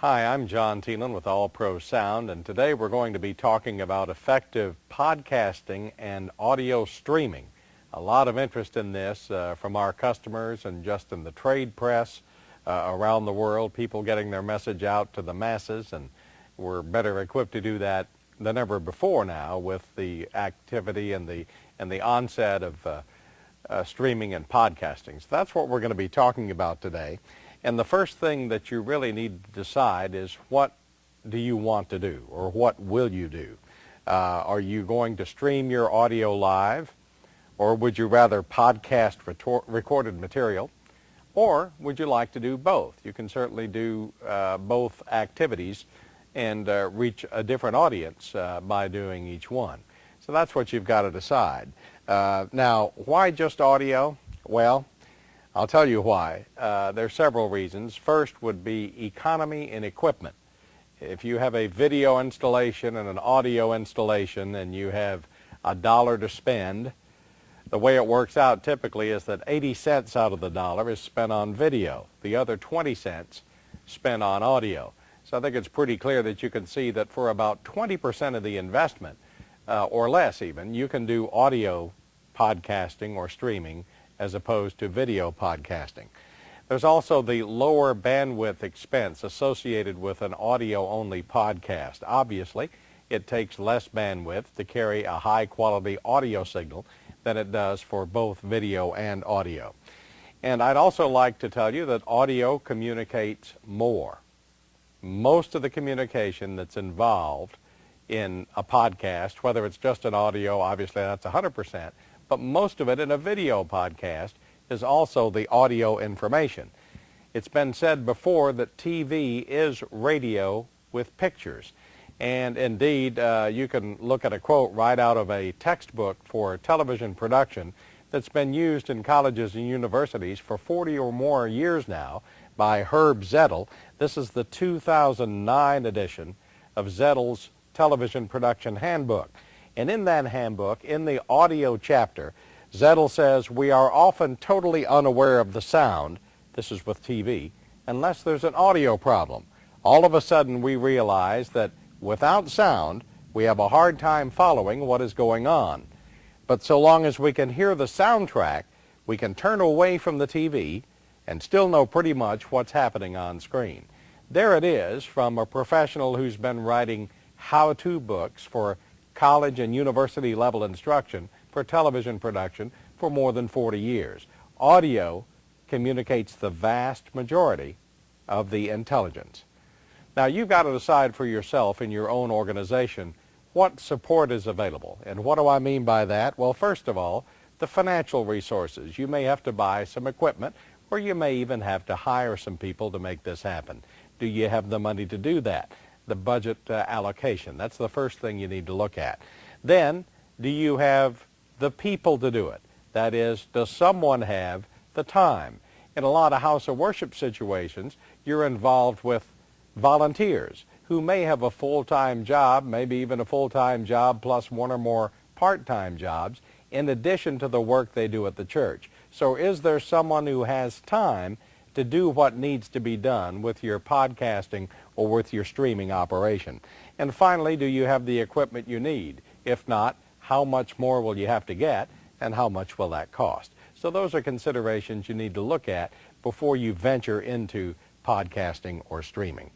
Hi, I'm John Teelin with All Pro Sound, and today we're going to be talking about effective podcasting and audio streaming. A lot of interest in this from our customers and just in the trade press around the world, people getting their message out to the masses, and we're better equipped to do that than ever before now with the activity and the onset of streaming and podcasting. So that's what we're going to be talking about today. And the first thing that you really need to decide is, what do you want to do, or what will you do? Are you going to stream your audio live, or would you rather podcast recorded material, or would you like to do both? You can certainly do both activities and reach a different audience by doing each one. So that's what you've got to decide. Now, why just audio? Well, I'll tell you why. There are several reasons. First would be economy in equipment. If you have a video installation and an audio installation and you have $1 to spend, the way it works out typically is that 80 cents out of the dollar is spent on video. The other 20 cents spent on audio. So I think it's pretty clear that you can see that for about 20% of the investment, or less even, you can do audio podcasting or streaming as opposed to video podcasting. There's also the lower bandwidth expense associated with an audio-only podcast. Obviously, it takes less bandwidth to carry a high-quality audio signal than it does for both video and audio. And I'd also like to tell you that audio communicates more. Most of the communication that's involved in a podcast, whether it's just an audio, obviously that's 100%, but most of it in a video podcast is also the audio information. It's been said before that TV is radio with pictures. And indeed, you can look at a quote right out of a textbook for television production that's been used in colleges and universities for 40 or more years now by Herb Zettel. This is the 2009 edition of Zettel's Television Production Handbook. And in that handbook, in the audio chapter, Zettel says we are often totally unaware of the sound, this is with TV, unless there's an audio problem. All of a sudden we realize that without sound, we have a hard time following what is going on. But so long as we can hear the soundtrack, we can turn away from the TV and still know pretty much what's happening on screen. There it is from a professional who's been writing how-to books for college and university level instruction for television production for more than 40 years. Audio communicates the vast majority of the intelligence. Now, you've got to decide for yourself in your own organization what support is available. And what do I mean by that? Well, first of all, the financial resources. You may have to buy some equipment, or you may even have to hire some people to make this happen. Do you have the money to do that? The budget allocation. That's the first thing you need to look at. Then, do you have the people to do it? That is, does someone have the time? In a lot of house of worship situations, you're involved with volunteers who may have a full-time job, maybe even a full-time job plus one or more part-time jobs, in addition to the work they do at the church. So is there someone who has time to do what needs to be done with your podcasting or with your streaming operation? And finally, do you have the equipment you need? If not, how much more will you have to get, and how much will that cost? So those are considerations you need to look at before you venture into podcasting or streaming.